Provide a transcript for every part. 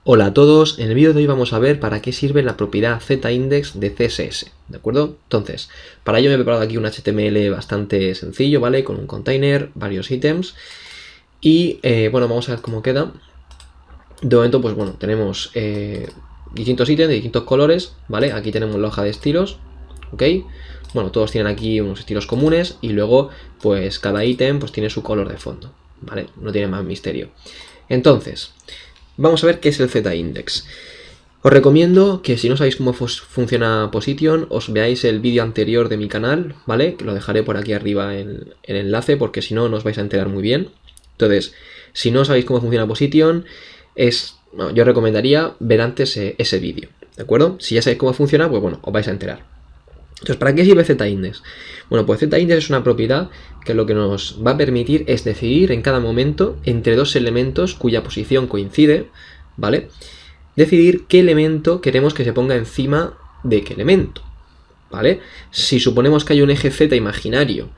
Hola a todos, en el vídeo de hoy vamos a ver para qué sirve la propiedad z-index de CSS, ¿de acuerdo? Entonces, para ello me he preparado aquí un HTML bastante sencillo, ¿vale? Con un container, varios ítems y, bueno, vamos a ver cómo queda. De momento, pues bueno, tenemos distintos ítems de distintos colores, ¿vale? Aquí tenemos la hoja de estilos, ¿ok? Bueno, todos tienen aquí unos estilos comunes y luego, pues cada ítem pues tiene su color de fondo, ¿vale? No tiene más misterio. Entonces, vamos a ver qué es el z-index. Os recomiendo que si no sabéis cómo funciona Position, os veáis el vídeo anterior de mi canal, ¿vale? Que lo dejaré por aquí arriba en el enlace, porque si no, no os vais a enterar muy bien. Entonces, si no sabéis cómo funciona Position, yo recomendaría ver antes ese vídeo, ¿de acuerdo? Si ya sabéis cómo funciona, pues bueno, os vais a enterar. Entonces, ¿para qué sirve z-index? Bueno, pues z-index es una propiedad que lo que nos va a permitir es decidir en cada momento entre dos elementos cuya posición coincide, ¿vale? Decidir qué elemento queremos que se ponga encima de qué elemento, ¿vale? Si suponemos que hay un eje z imaginario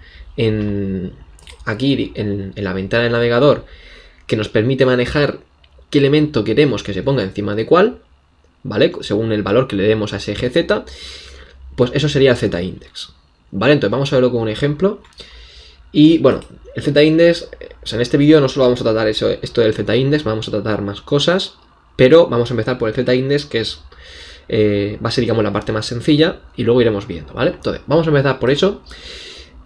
aquí en la ventana del navegador que nos permite manejar qué elemento queremos que se ponga encima de cuál, ¿vale? Según el valor que le demos a ese eje z, pues eso sería el z-index, ¿vale? Entonces vamos a verlo con un ejemplo. Y bueno, el z-index, o sea, en este vídeo no solo vamos a tratar esto del z-index, vamos a tratar más cosas, pero vamos a empezar por el z-index, que va a ser, digamos, la parte más sencilla, y luego iremos viendo, ¿vale? Entonces, vamos a empezar por eso.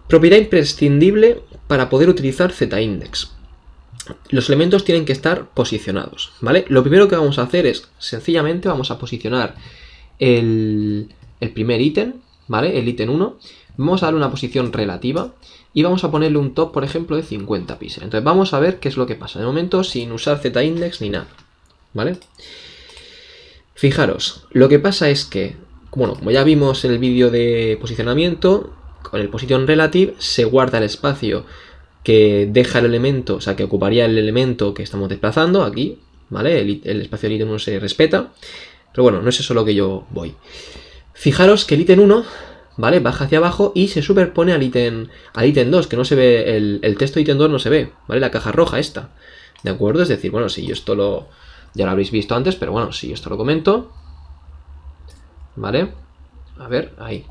Propiedad imprescindible para poder utilizar z-index. Los elementos tienen que estar posicionados, ¿vale? Lo primero que vamos a hacer es, sencillamente, vamos a posicionar el primer ítem, ¿vale? El ítem 1. Vamos a darle una posición relativa y vamos a ponerle un top, por ejemplo, de 50 píxeles. Entonces vamos a ver qué es lo que pasa. De momento, sin usar z-index ni nada, ¿vale? Fijaros, lo que pasa es que, bueno, como ya vimos en el vídeo de posicionamiento, con el position relative se guarda el espacio que deja el elemento, o sea, que ocuparía el elemento que estamos desplazando aquí, ¿vale? El espacio del ítem 1 se respeta, pero bueno, no es eso lo que yo voy. Fijaros que el ítem 1, ¿vale? Baja hacia abajo y se superpone al ítem 2, que no se ve, el texto de ítem 2 no se ve, ¿vale? La caja roja esta, ¿de acuerdo? Es decir, bueno, si yo esto ya lo habréis visto antes, pero bueno, si yo esto lo comento, ¿vale? A ver, ahí.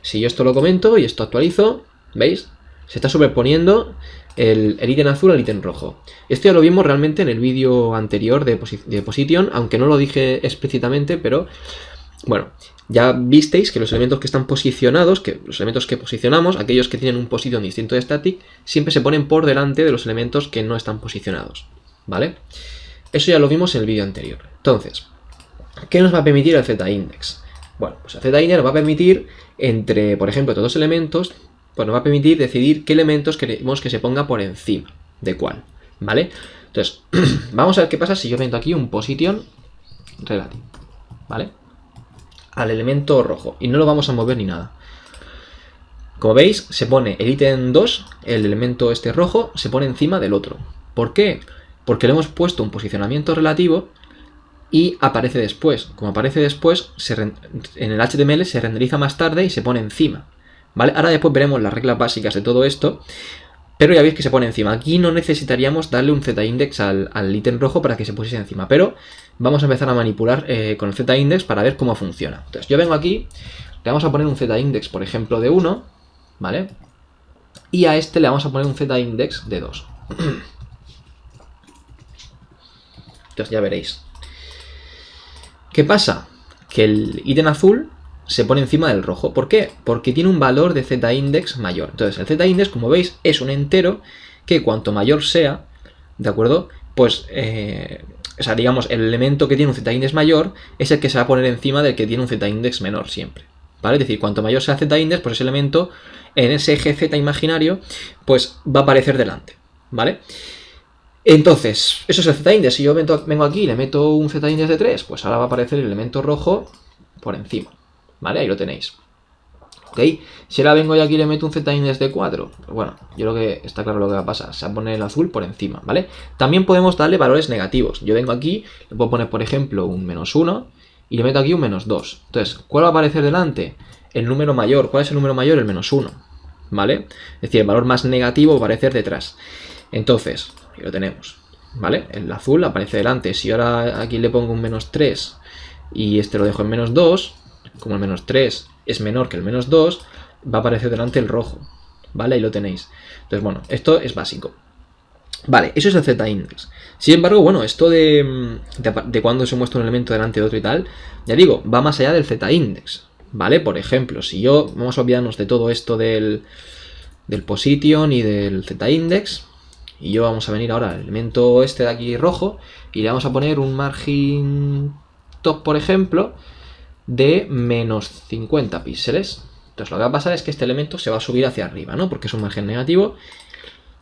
Si yo esto lo comento y esto actualizo, ¿veis? Se está superponiendo el ítem azul al ítem rojo. Esto ya lo vimos realmente en el vídeo anterior de Position, aunque no lo dije explícitamente, pero bueno, ya visteis que los elementos que están posicionados, que los elementos que posicionamos, aquellos que tienen un position distinto de static, siempre se ponen por delante de los elementos que no están posicionados, ¿vale? Eso ya lo vimos en el vídeo anterior. Entonces, ¿qué nos va a permitir el z-index? Bueno, pues el z-index nos va a permitir, entre, por ejemplo, estos dos elementos, pues nos va a permitir decidir qué elementos queremos que se ponga por encima de cuál, ¿vale? Entonces, vamos a ver qué pasa si yo meto aquí un position relative, ¿vale? Al elemento rojo, y no lo vamos a mover ni nada. Como veis, se pone el ítem 2, el elemento este rojo, se pone encima del otro. ¿Por qué? Porque le hemos puesto un posicionamiento relativo y aparece después. Como aparece después, en el HTML se renderiza más tarde y se pone encima, ¿vale? Ahora después veremos las reglas básicas de todo esto, pero ya veis que se pone encima. Aquí no necesitaríamos darle un z-index al ítem rojo para que se pusiese encima, pero vamos a empezar a manipular con el z-index para ver cómo funciona. Entonces yo vengo aquí, le vamos a poner un z-index, por ejemplo, de 1, ¿vale? Y a este le vamos a poner un z-index de 2. Entonces ya veréis. ¿Qué pasa? Que el ítem azul se pone encima del rojo. ¿Por qué? Porque tiene un valor de z-index mayor. Entonces el z-index, como veis, es un entero que cuanto mayor sea, ¿de acuerdo? Pues, o sea, digamos, el elemento que tiene un z-index mayor es el que se va a poner encima del que tiene un z-index menor siempre, ¿vale? Es decir, cuanto mayor sea z-index, pues ese elemento en ese eje z imaginario, pues va a aparecer delante, ¿vale? Entonces, eso es el z-index. Si yo vengo aquí y le meto un z-index de 3, pues ahora va a aparecer el elemento rojo por encima, ¿vale? Ahí lo tenéis. ¿Ok? Si ahora vengo yo aquí y le meto un z-index de 4, pues bueno, yo creo que está claro lo que va a pasar. Se va a poner el azul por encima, ¿vale? También podemos darle valores negativos. Yo vengo aquí, le puedo poner, por ejemplo, un -1 y le meto aquí un -2. Entonces, ¿cuál va a aparecer delante? El número mayor. ¿Cuál es el número mayor? El -1, ¿vale? Es decir, el valor más negativo va a aparecer detrás. Entonces, ahí lo tenemos. ¿vale? El azul aparece delante. Si ahora aquí le pongo un -3 y este lo dejo en -2, como el -3 es menor que el -2, va a aparecer delante el rojo, ¿vale? Ahí lo tenéis. Entonces, bueno, esto es básico. Vale, eso es el z-index. Sin embargo, bueno, esto de cuando se muestra un elemento delante de otro y tal, ya digo, va más allá del z-index, ¿vale? Por ejemplo, si yo, vamos a olvidarnos de todo esto del position y del z-index, y yo vamos a venir ahora al elemento este de aquí rojo, y le vamos a poner un margin top, por ejemplo, de -50 píxeles. Entonces lo que va a pasar es que este elemento se va a subir hacia arriba, ¿no? Porque es un margen negativo.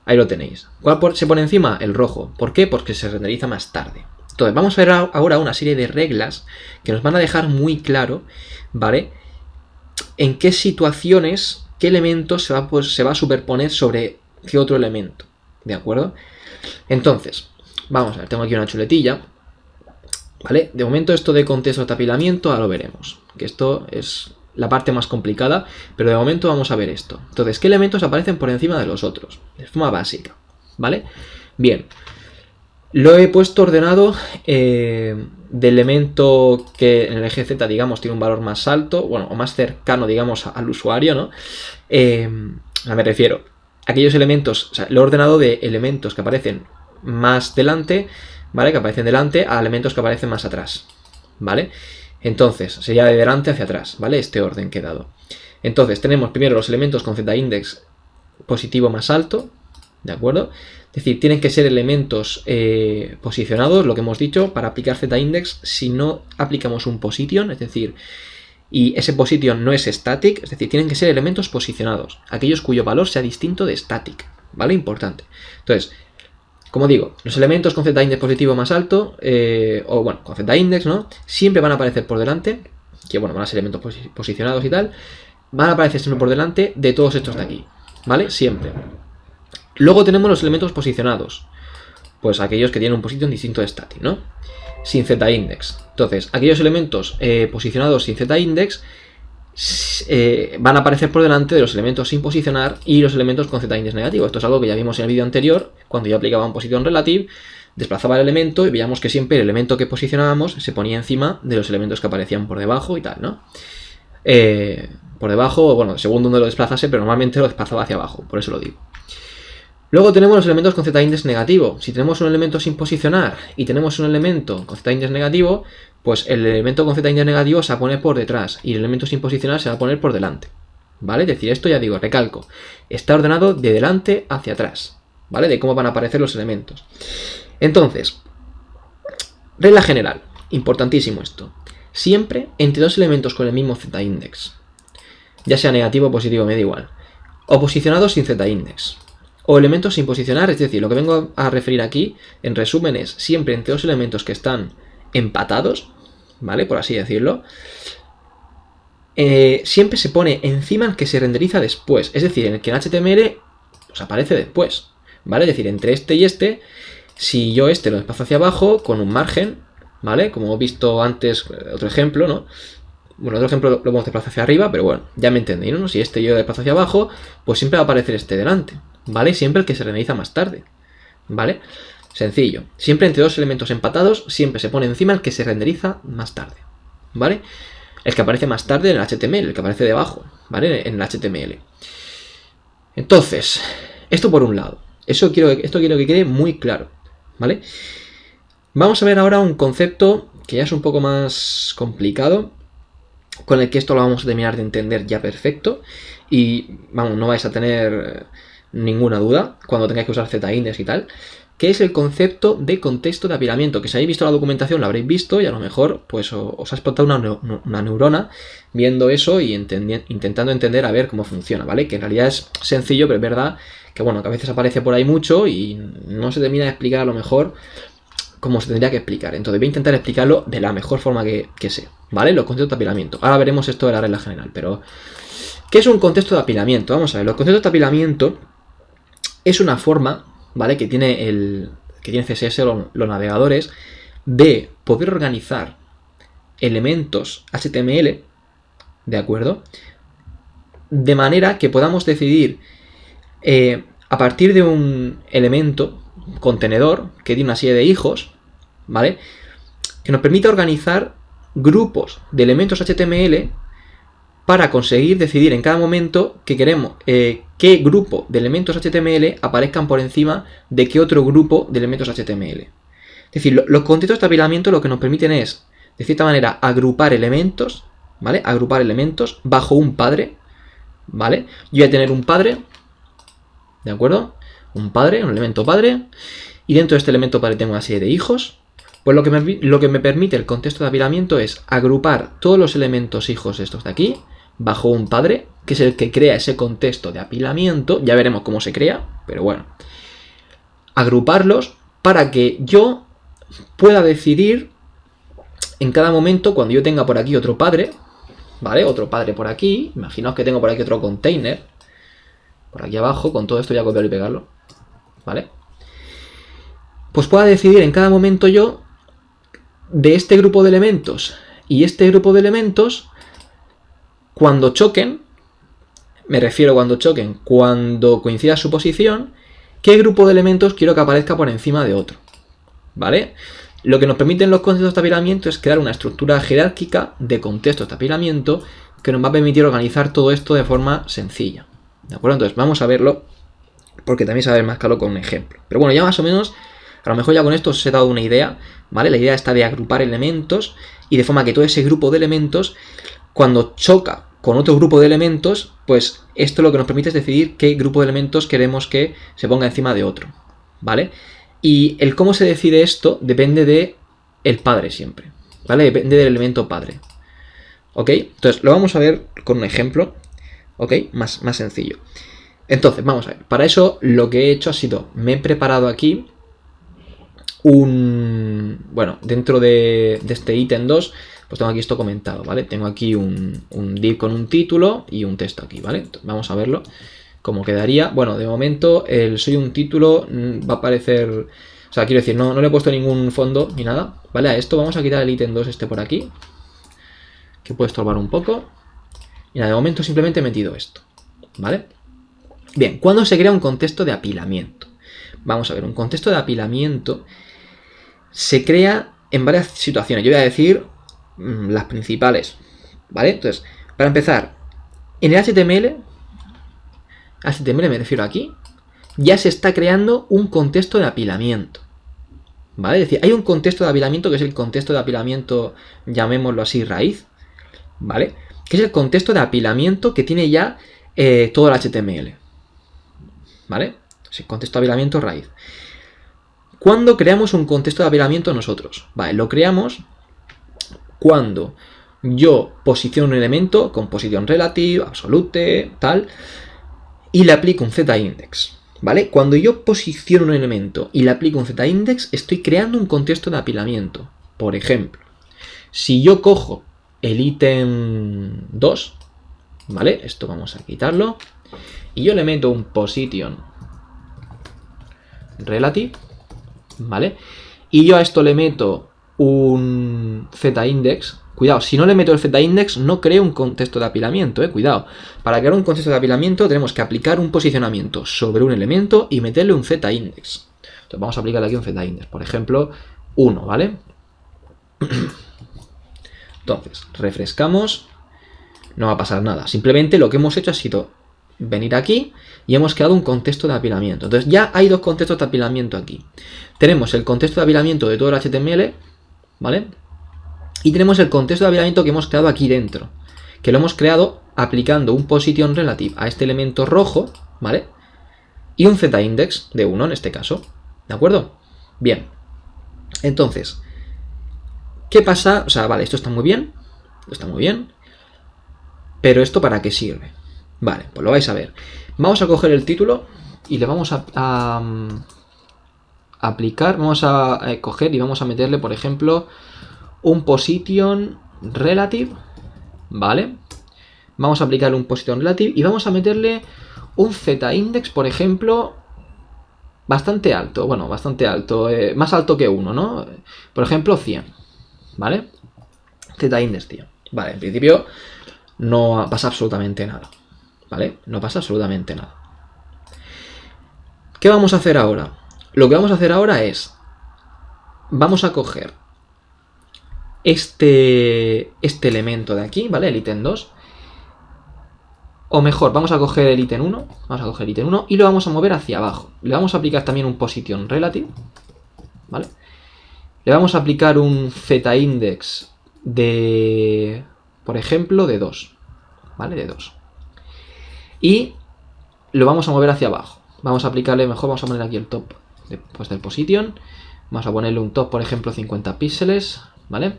Ahí lo tenéis. ¿Cuál se pone encima? El rojo. ¿Por qué? Porque se renderiza más tarde. Entonces vamos a ver ahora una serie de reglas que nos van a dejar muy claro, ¿vale? En qué situaciones, qué elemento se va a superponer sobre qué otro elemento. ¿De acuerdo? Entonces, vamos a ver, tengo aquí una chuletilla, ¿vale? De momento esto de contexto de apilamiento ahora lo veremos, que esto es la parte más complicada, pero de momento vamos a ver esto. Entonces, ¿qué elementos aparecen por encima de los otros? De forma básica, ¿vale? Bien, lo he puesto ordenado de elemento que en el eje Z, digamos, tiene un valor más alto, bueno, o más cercano, digamos, al usuario, ¿no? Me refiero a aquellos elementos, o sea, lo he ordenado de elementos que aparecen más delante, ¿vale? Que aparecen delante a elementos que aparecen más atrás, ¿vale? Entonces, sería de delante hacia atrás, ¿vale? Este orden que he dado. Entonces, tenemos primero los elementos con z-index positivo más alto, ¿de acuerdo? Es decir, tienen que ser elementos posicionados, lo que hemos dicho, para aplicar z-index. Si no aplicamos un position, es decir, y ese position no es static, es decir, tienen que ser elementos posicionados, aquellos cuyo valor sea distinto de static, ¿vale? Importante. Entonces, como digo, los elementos con z-index positivo más alto, o bueno, con z-index, ¿no? Siempre van a aparecer por delante, que bueno, van a ser elementos posicionados y tal, van a aparecer siempre por delante de todos estos de aquí, ¿vale? Siempre. Luego tenemos los elementos posicionados, pues aquellos que tienen un position distinto de static, ¿no? Sin z-index. Entonces, aquellos elementos posicionados sin z-index van a aparecer por delante de los elementos sin posicionar y los elementos con z-index negativo. Esto es algo que ya vimos en el vídeo anterior, cuando yo aplicaba un position relative, desplazaba el elemento y veíamos que siempre el elemento que posicionábamos se ponía encima de los elementos que aparecían por debajo y tal, ¿no? Por debajo, bueno, según donde lo desplazase, pero normalmente lo desplazaba hacia abajo, por eso lo digo. Luego tenemos los elementos con z-index negativo. Si tenemos un elemento sin posicionar y tenemos un elemento con z-index negativo, pues el elemento con z-index negativo se va a poner por detrás y el elemento sin posicionar se va a poner por delante, ¿vale? Es decir, esto ya digo, recalco, está ordenado de delante hacia atrás, ¿vale? De cómo van a aparecer los elementos. Entonces, regla general, importantísimo esto, siempre entre dos elementos con el mismo z-index, ya sea negativo o positivo, me da igual, o posicionados sin z-index, o elementos sin posicionar, es decir, lo que vengo a referir aquí, en resumen, es siempre entre dos elementos que están empatados, ¿vale? Por así decirlo, siempre se pone encima el que se renderiza después, es decir, en el que en HTML pues aparece después, ¿vale? Es decir, entre este y este, si yo este lo desplazo hacia abajo con un margen, ¿vale? Como hemos visto antes, otro ejemplo, ¿no? Bueno, otro ejemplo lo vamos a desplazar hacia arriba, pero bueno, ya me entendéis, ¿no? Si este yo desplazo hacia abajo, pues siempre va a aparecer este delante, ¿vale? Siempre el que se renderiza más tarde, ¿vale? Sencillo. Siempre entre dos elementos empatados, siempre se pone encima el que se renderiza más tarde, ¿vale? El que aparece más tarde en el HTML, el que aparece debajo, ¿vale? En el HTML. Entonces, esto por un lado. Esto quiero que quede muy claro, ¿vale? Vamos a ver ahora un concepto que ya es un poco más complicado, con el que esto lo vamos a terminar de entender ya perfecto y, vamos, no vais a tener ninguna duda cuando tengáis que usar z-index y tal, que es el concepto de contexto de apilamiento, que si habéis visto la documentación lo habréis visto y a lo mejor pues os ha explotado una neurona viendo eso y intentando entender a ver cómo funciona, ¿vale? Que en realidad es sencillo, pero es verdad que, bueno, que a veces aparece por ahí mucho y no se termina de explicar a lo mejor como se tendría que explicar. Entonces voy a intentar explicarlo de la mejor forma que sé, ¿vale? Los conceptos de apilamiento. Ahora veremos esto de la regla general, pero ¿qué es un contexto de apilamiento? Vamos a ver, los conceptos de apilamiento es una forma, ¿vale? Que tiene CSS o los navegadores de poder organizar elementos HTML, ¿de acuerdo? De manera que podamos decidir a partir de un elemento, contenedor que tiene una serie de hijos, ¿vale? Que nos permite organizar grupos de elementos HTML para conseguir decidir en cada momento que queremos qué grupo de elementos HTML aparezcan por encima de qué otro grupo de elementos HTML. Es decir, los contextos de apilamiento lo que nos permiten es, de cierta manera, agrupar elementos, ¿vale? Agrupar elementos bajo un padre, ¿vale? Yo voy a tener un padre, ¿de acuerdo? Un padre, un elemento padre, y dentro de este elemento padre tengo una serie de hijos. Pues lo que me permite el contexto de apilamiento es agrupar todos los elementos hijos estos de aquí bajo un padre, que es el que crea ese contexto de apilamiento. Ya veremos cómo se crea, pero bueno. Agruparlos para que yo pueda decidir en cada momento, cuando yo tenga por aquí otro padre, ¿vale? Otro padre por aquí. Imaginaos que tengo por aquí otro container. Por aquí abajo, con todo esto voy a copiarlo y pegarlo, ¿vale? Pues pueda decidir en cada momento yo de este grupo de elementos y este grupo de elementos, cuando choquen, me refiero cuando coincida su posición, qué grupo de elementos quiero que aparezca por encima de otro, ¿vale? Lo que nos permiten los contextos de apilamiento es crear una estructura jerárquica de contextos de apilamiento que nos va a permitir organizar todo esto de forma sencilla, ¿de acuerdo? Entonces vamos a verlo, porque también se va a ver más claro con un ejemplo. Pero bueno, ya más o menos, a lo mejor ya con esto os he dado una idea, ¿vale? La idea está de agrupar elementos y de forma que todo ese grupo de elementos, cuando choca con otro grupo de elementos, pues esto lo que nos permite es decidir qué grupo de elementos queremos que se ponga encima de otro, ¿vale? Y el cómo se decide esto depende de el padre siempre, ¿vale? Depende del elemento padre, ¿ok? Entonces lo vamos a ver con un ejemplo, ¿ok? Más sencillo. Entonces, vamos a ver. Para eso lo que he hecho ha sido, me he preparado aquí bueno, dentro de este ítem 2, pues tengo aquí esto comentado, ¿vale? Tengo aquí un div con un título y un texto aquí, ¿vale? Entonces, vamos a verlo cómo quedaría. Bueno, de momento el soy un título va a aparecer, o sea, quiero decir, no le he puesto ningún fondo ni nada, ¿vale? A esto vamos a quitar el ítem 2 este por aquí, que puede estorbar un poco. Y nada, de momento simplemente he metido esto, ¿vale? Bien, ¿cuándo se crea un contexto de apilamiento? Vamos a ver, un contexto de apilamiento se crea en varias situaciones. Yo voy a decir las principales, ¿vale? Entonces, para empezar, en el HTML me refiero aquí, ya se está creando un contexto de apilamiento, ¿vale? Es decir, hay un contexto de apilamiento que es el contexto de apilamiento, llamémoslo así, raíz, ¿vale? Que es el contexto de apilamiento que tiene ya todo el HTML, ¿vale? Entonces, contexto de apilamiento raíz. ¿Cuándo creamos un contexto de apilamiento nosotros? Vale, lo creamos cuando yo posiciono un elemento con posición relative, absolute, tal, y le aplico un z-index, ¿vale? Cuando yo posiciono un elemento y le aplico un z-index, estoy creando un contexto de apilamiento. Por ejemplo, si yo cojo el ítem 2, ¿vale? Esto vamos a quitarlo, y yo le meto un position relative, ¿vale? Y yo a esto le meto un z-index. Cuidado, si no le meto el z-index no creo un contexto de apilamiento, cuidado. Para crear un contexto de apilamiento tenemos que aplicar un posicionamiento sobre un elemento y meterle un z-index. Entonces vamos a aplicarle aquí un z-index, por ejemplo, 1, ¿vale? Entonces, refrescamos, no va a pasar nada. Simplemente lo que hemos hecho ha sido venir aquí y hemos creado un contexto de apilamiento. Entonces ya hay dos contextos de apilamiento aquí. Tenemos el contexto de apilamiento de todo el HTML, ¿vale? Y tenemos el contexto de apilamiento que hemos creado aquí dentro, que lo hemos creado aplicando un position relative a este elemento rojo, ¿vale? Y un z-index de 1 en este caso, ¿de acuerdo? Bien, entonces, ¿qué pasa? O sea, vale, esto está muy bien, pero ¿esto para qué sirve? Vale, pues lo vais a ver. Vamos a coger el título y le vamos a aplicar, vamos a coger y vamos a meterle, por ejemplo, un position relative, ¿vale? Vamos a aplicarle un position relative y vamos a meterle un z-index, por ejemplo, bastante alto, bueno, bastante alto, más alto que 1, ¿no? Por ejemplo, 100, ¿vale? Z-index 100. Vale, en principio no pasa absolutamente nada, ¿vale? No pasa absolutamente nada. ¿Qué vamos a hacer ahora? lo que vamos a hacer ahora es, vamos a coger este elemento de aquí, ¿vale? El ítem 2. O mejor, vamos a coger el ítem 1. Vamos a coger el ítem 1 y lo vamos a mover hacia abajo. Le vamos a aplicar también un position relative, ¿vale? Le vamos a aplicar un z-index de, por ejemplo, de 2, ¿vale? De 2. Y lo vamos a mover hacia abajo. Vamos a aplicarle, mejor vamos a poner aquí el top después del position. Vamos a ponerle un top, por ejemplo, 50 píxeles, ¿vale?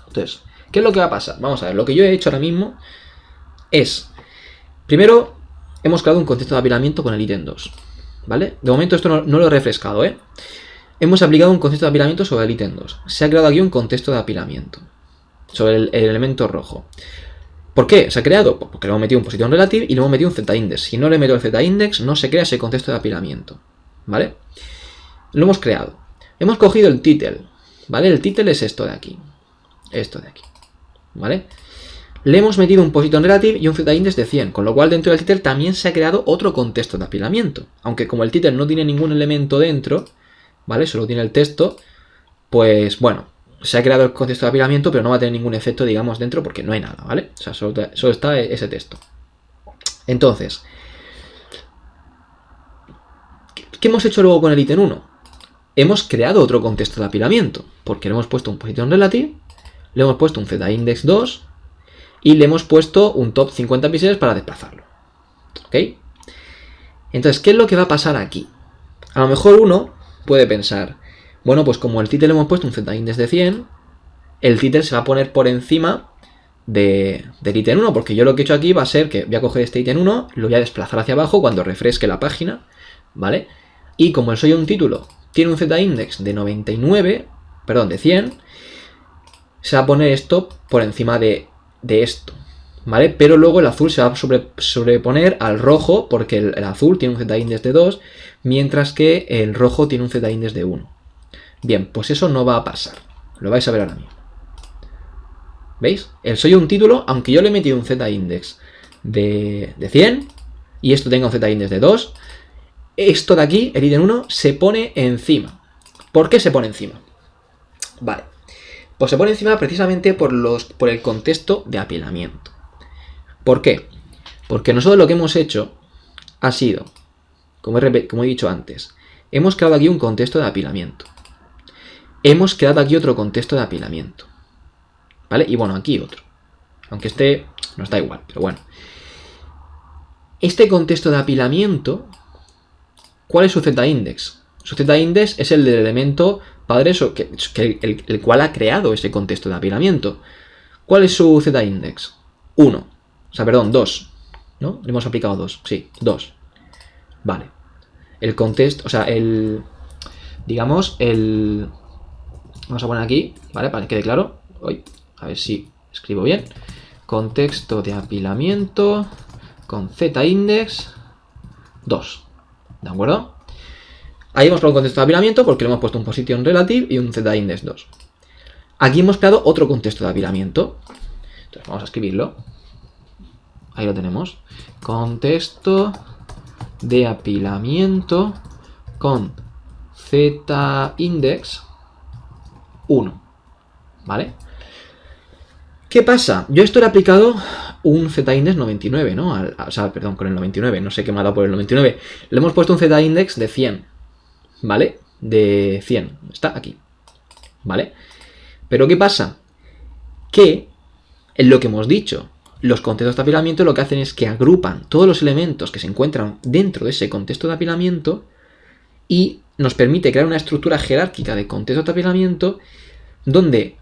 Entonces, ¿qué es lo que va a pasar? Vamos a ver, lo que yo he hecho ahora mismo es, primero, hemos creado un contexto de apilamiento con el ítem 2, ¿vale? De momento esto no lo he refrescado, ¿eh? Hemos aplicado un contexto de apilamiento sobre el ítem 2. Se ha creado aquí un contexto de apilamiento sobre el elemento rojo. ¿Por qué se ha creado? Pues porque le hemos metido un position relative y le hemos metido un z-index. Si no le meto el z-index, no se crea ese contexto de apilamiento, ¿vale? Lo hemos creado. Hemos cogido el title, ¿vale? El title es esto de aquí. Esto de aquí, ¿vale? Le hemos metido un position relative y un z-index de 100, con lo cual dentro del title también se ha creado otro contexto de apilamiento. Aunque como el title no tiene ningún elemento dentro, ¿vale? Solo tiene el texto, pues bueno, se ha creado el contexto de apilamiento, pero no va a tener ningún efecto, digamos, dentro porque no hay nada, ¿vale? O sea, solo está ese texto. Entonces, ¿qué hemos hecho luego con el ítem 1? Hemos creado otro contexto de apilamiento, porque le hemos puesto un position relative, le hemos puesto un z-index 2 y le hemos puesto un top 50 píxeles para desplazarlo. ¿Ok? Entonces, ¿qué es lo que va a pasar aquí? A lo mejor uno puede pensar, bueno, pues como el title le hemos puesto un z-index de 100, el title se va a poner por encima del ítem 1, porque yo lo que he hecho aquí va a ser que voy a coger este ítem 1, lo voy a desplazar hacia abajo cuando refresque la página, ¿vale? Y como el soy un título tiene un z-index de 99, perdón, de 100, se va a poner esto por encima de esto, ¿vale? Pero luego el azul se va a sobreponer al rojo, porque el azul tiene un z-index de 2, mientras que el rojo tiene un z-index de 1. Bien, pues eso no va a pasar. Lo vais a ver ahora mismo. ¿Veis? El soy un título, aunque yo le he metido un z-index de 100 y esto tenga un z-index de 2, esto de aquí, el ítem 1, se pone encima. ¿Por qué se pone encima? Vale. Pues se pone encima precisamente por el contexto de apilamiento. ¿Por qué? Porque nosotros lo que hemos hecho ha sido, como he dicho antes, hemos creado aquí un contexto de apilamiento. Hemos creado aquí otro contexto de apilamiento, ¿vale? Y bueno, aquí otro. Aunque este nos da igual, pero bueno. Este contexto de apilamiento, ¿cuál es su z-index? Su z-index es el del elemento padre, el cual ha creado ese contexto de apilamiento. ¿Cuál es su z-index? 1. O sea, perdón, 2. ¿No? Le hemos aplicado 2. Sí, 2. Vale. El contexto, o sea, digamos, vamos a poner aquí, ¿vale? Para que quede claro. A ver si escribo bien. Contexto de apilamiento con z-index 2. ¿De acuerdo? Ahí hemos creado un contexto de apilamiento porque le hemos puesto un position relative y un z-index 2. Aquí hemos creado otro contexto de apilamiento. Entonces vamos a escribirlo. Ahí lo tenemos. Contexto de apilamiento con z-index 1. ¿Vale? ¿Qué pasa? Yo esto le he aplicado un z-index 99, ¿no? O sea, perdón, con el 99. No sé qué me ha dado por el 99. Le hemos puesto un z-index de 100. ¿Vale? De 100. Está aquí. ¿Vale? Pero ¿qué pasa? Que, en lo que hemos dicho, los contextos de apilamiento lo que hacen es que agrupan todos los elementos que se encuentran dentro de ese contexto de apilamiento y nos permite crear una estructura jerárquica de contextos de apilamiento donde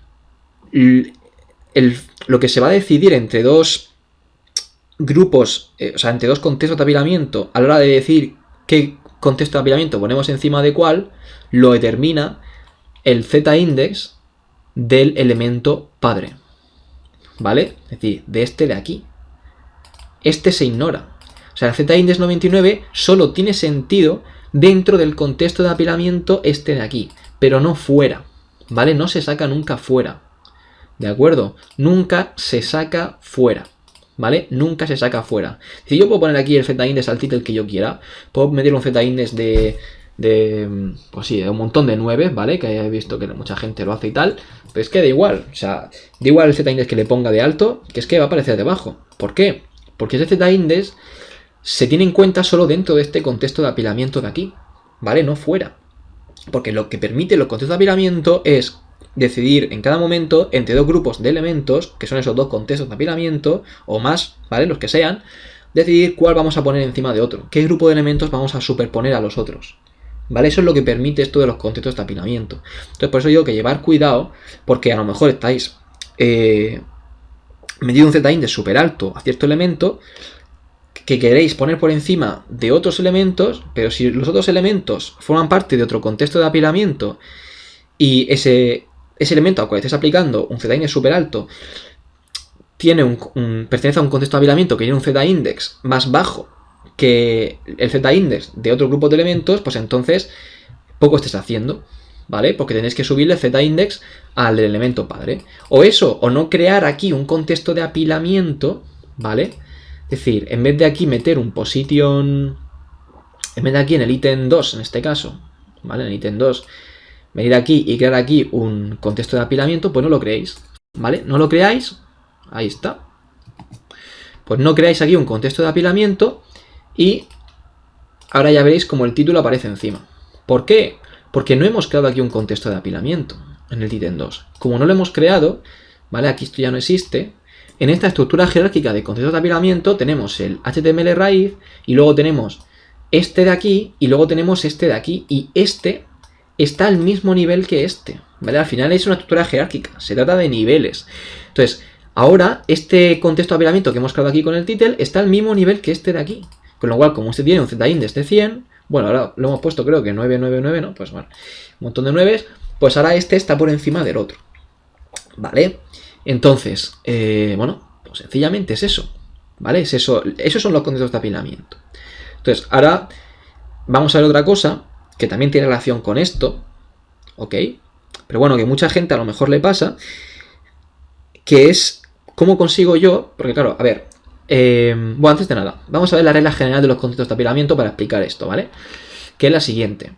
lo que se va a decidir entre dos grupos, o sea, entre dos contextos de apilamiento a la hora de decir qué contexto de apilamiento ponemos encima de cuál, lo determina el z-index del elemento padre, ¿vale? Es decir, de este de aquí. Este se ignora. O sea, el z-index 99 solo tiene sentido dentro del contexto de apilamiento este de aquí, pero no fuera, ¿vale? No se saca nunca fuera, ¿de acuerdo? Nunca se saca fuera, ¿vale? Nunca se saca fuera. Si yo puedo poner aquí el z-index al title que yo quiera, puedo meter un z-index de pues sí, de un montón de 9, ¿vale? Que he visto que mucha gente lo hace y tal. Pero es que da igual, o sea, da igual el z-index que le ponga de alto, que es que va a aparecer debajo. ¿Por qué? Porque ese z-index se tiene en cuenta solo dentro de este contexto de apilamiento de aquí, ¿vale? No fuera. Porque lo que permite los contextos de apilamiento es decidir en cada momento entre dos grupos de elementos, que son esos dos contextos de apilamiento, o más, ¿vale? Los que sean, decidir cuál vamos a poner encima de otro, qué grupo de elementos vamos a superponer a los otros, ¿vale? Eso es lo que permite esto de los contextos de apilamiento. Entonces, por eso digo que llevar cuidado, porque a lo mejor estáis metido un z-index súper alto a cierto elemento, que queréis poner por encima de otros elementos, pero si los otros elementos forman parte de otro contexto de apilamiento y ese elemento al cual estés aplicando un z-index súper alto tiene pertenece a un contexto de apilamiento que tiene un z-index más bajo que el z-index de otro grupo de elementos, pues entonces poco estés haciendo, ¿vale? Porque tenéis que subirle el z-index al del elemento padre. O eso, o no crear aquí un contexto de apilamiento, ¿vale? Es decir, en vez de aquí meter un position, en vez de aquí en el ítem 2, en este caso, ¿vale? En el ítem 2, venir aquí y crear aquí un contexto de apilamiento, pues no lo creéis, ¿vale? No lo creáis, ahí está. Pues no creáis aquí un contexto de apilamiento y ahora ya veréis como el título aparece encima. ¿Por qué? Porque no hemos creado aquí un contexto de apilamiento en el ítem 2. Como no lo hemos creado, ¿vale? Aquí esto ya no existe. En esta estructura jerárquica de contextos de apilamiento tenemos el HTML raíz y luego tenemos este de aquí y luego tenemos este de aquí y este está al mismo nivel que este, ¿vale? Al final es una estructura jerárquica, se trata de niveles. Entonces, ahora este contexto de apilamiento que hemos creado aquí con el title está al mismo nivel que este de aquí. Con lo cual, como este tiene un z-index de 100, bueno, ahora lo hemos puesto creo que 999, ¿no? Pues bueno, un montón de 9, pues ahora este está por encima del otro, ¿vale? Entonces, bueno, pues sencillamente es eso, ¿vale? Es eso, esos son los contextos de apilamiento. Entonces, ahora vamos a ver otra cosa que también tiene relación con esto, ¿ok? Pero bueno, que mucha gente a lo mejor le pasa, que es cómo consigo yo, porque claro, a ver, bueno, antes de nada, vamos a ver la regla general de los contextos de apilamiento para explicar esto, ¿vale? Que es la siguiente.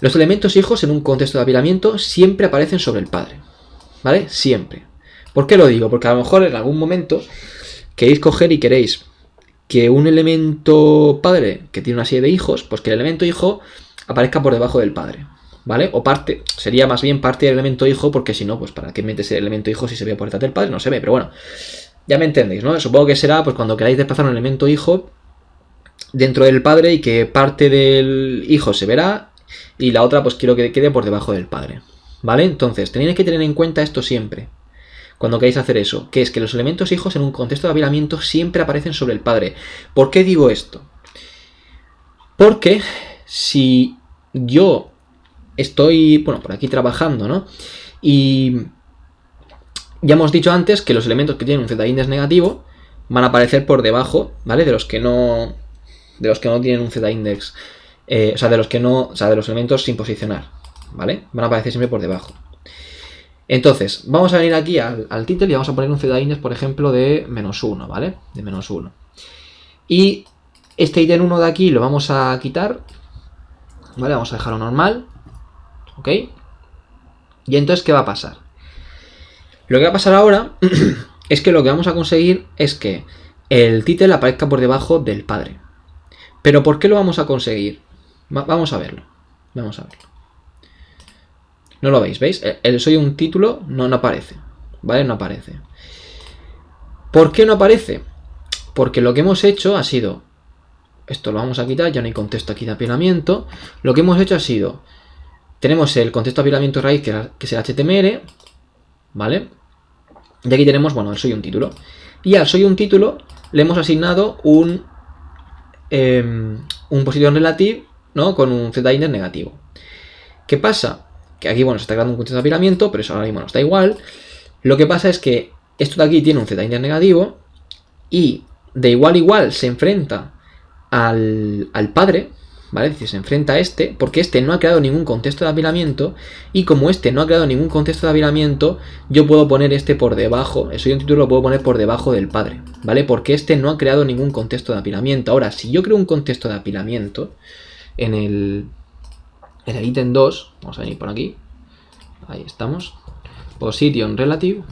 Los elementos hijos en un contexto de apilamiento siempre aparecen sobre el padre, ¿vale? Siempre. ¿Por qué lo digo? Porque a lo mejor en algún momento queréis coger y queréis que un elemento padre que tiene una serie de hijos, pues que el elemento hijo aparezca por debajo del padre, ¿vale? O parte, sería más bien parte del elemento hijo, porque si no, pues ¿para qué metes el elemento hijo si se ve por detrás del padre? No se ve, pero bueno, ya me entendéis, ¿no? Supongo que será pues cuando queráis desplazar un elemento hijo dentro del padre y que parte del hijo se verá y la otra pues quiero que quede por debajo del padre, ¿vale? Entonces, tenéis que tener en cuenta esto siempre cuando queráis hacer eso, que es que los elementos hijos en un contexto de apilamiento siempre aparecen sobre el padre. ¿Por qué digo esto? Porque si yo estoy, bueno, por aquí trabajando, ¿no? Y ya hemos dicho antes que los elementos que tienen un z-index negativo van a aparecer por debajo, ¿vale? De los que no tienen un z-index, o sea, de los elementos sin posicionar, ¿vale? Van a aparecer siempre por debajo. Entonces, vamos a venir aquí al title y vamos a poner un z-index, por ejemplo, de -1, ¿vale? De -1. Y este ítem 1 de aquí lo vamos a quitar, ¿vale? Vamos a dejarlo normal, ¿ok? Y entonces, ¿qué va a pasar? Lo que va a pasar ahora es que lo que vamos a conseguir es que el title aparezca por debajo del padre. ¿Pero por qué lo vamos a conseguir? Vamos a verlo. Vamos a verlo. No lo veis, ¿veis? El soy un título no aparece, ¿vale? No aparece. ¿Por qué no aparece? Porque lo que hemos hecho ha sido, esto lo vamos a quitar, ya no hay contexto aquí de apilamiento. Lo que hemos hecho ha sido, tenemos el contexto de apilamiento raíz que es el HTML, ¿vale? Y aquí tenemos, bueno, el soy un título. Y al soy un título le hemos asignado un position relative, ¿no? Con un z-index negativo. ¿Qué pasa? Que aquí, bueno, se está creando un contexto de apilamiento, pero eso ahora mismo nos da igual. Lo que pasa es que esto de aquí tiene un z-index negativo y de igual a igual se enfrenta al padre, ¿vale? Es decir, se enfrenta a este, porque este no ha creado ningún contexto de apilamiento y como este no ha creado ningún contexto de apilamiento, yo puedo poner este por debajo, eso yo en título lo puedo poner por debajo del padre, ¿vale? Porque este no ha creado ningún contexto de apilamiento. Ahora, si yo creo un contexto de apilamiento en el en el ítem 2, vamos a venir por aquí, ahí estamos, position relative,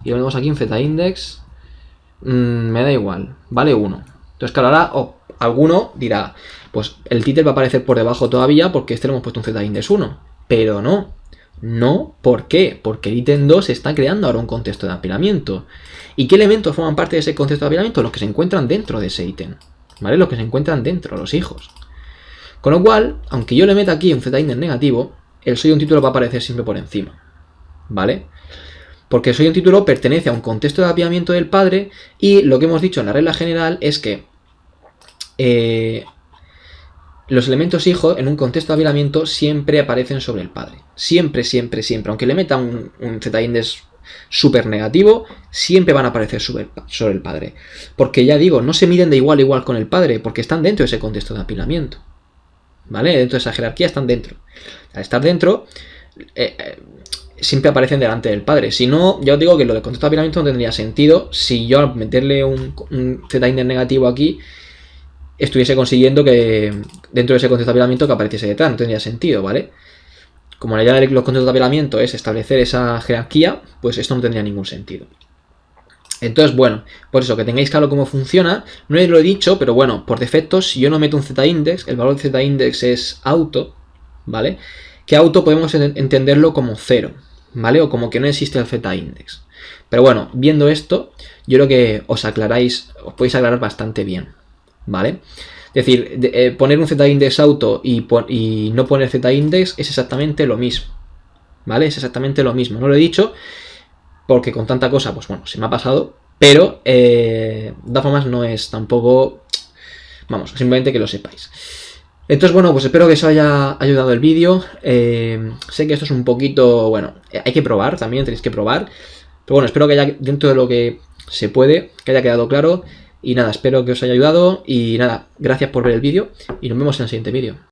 y lo vemos aquí en z-index, me da igual, vale 1. Entonces claro, ahora alguno dirá, pues el título va a aparecer por debajo todavía porque este le hemos puesto un z-index 1, pero no, ¿por qué? Porque el ítem 2 está creando ahora un contexto de apilamiento. ¿Y qué elementos forman parte de ese contexto de apilamiento? Los que se encuentran dentro de ese ítem, ¿vale? Los que se encuentran dentro, los hijos. Con lo cual, aunque yo le meta aquí un z-index negativo, el soy un título va a aparecer siempre por encima, ¿vale? Porque soy un título pertenece a un contexto de apilamiento del padre y lo que hemos dicho en la regla general es que los elementos hijos en un contexto de apilamiento siempre aparecen sobre el padre. Siempre. Aunque le meta un z-index súper negativo, siempre van a aparecer sobre el padre. Porque ya digo, no se miden de igual a igual con el padre, porque están dentro de ese contexto de apilamiento. ¿Vale? Dentro de esa jerarquía están dentro. Al estar dentro, siempre aparecen delante del padre. Si no, ya os digo que lo del contexto de apilamiento no tendría sentido si yo al meterle un z-index negativo aquí estuviese consiguiendo que dentro de ese contexto de apilamiento que apareciese detrás. No tendría sentido, ¿vale? Como la idea de los contextos de apilamiento es establecer esa jerarquía, pues esto no tendría ningún sentido. Entonces, bueno, por eso, que tengáis claro cómo funciona. No lo he dicho, pero bueno, por defecto, si yo no meto un z-index, el valor de z-index es auto, ¿vale? Que auto podemos entenderlo como 0, ¿vale? O como que no existe el z-index. Pero bueno, viendo esto, yo creo que os podéis aclarar bastante bien, ¿vale? Es decir, poner un z-index auto y no poner z-index es exactamente lo mismo, ¿vale? Es exactamente lo mismo. No lo he dicho porque con tanta cosa, pues bueno, se me ha pasado, pero de todas formas no es tampoco, vamos, simplemente que lo sepáis. Entonces, bueno, pues espero que os haya ayudado el vídeo. Sé que esto es un poquito, bueno, hay que probar, también tenéis que probar. Pero bueno, espero que haya, dentro de lo que se puede, que haya quedado claro. Y nada, espero que os haya ayudado. Y nada, gracias por ver el vídeo y nos vemos en el siguiente vídeo.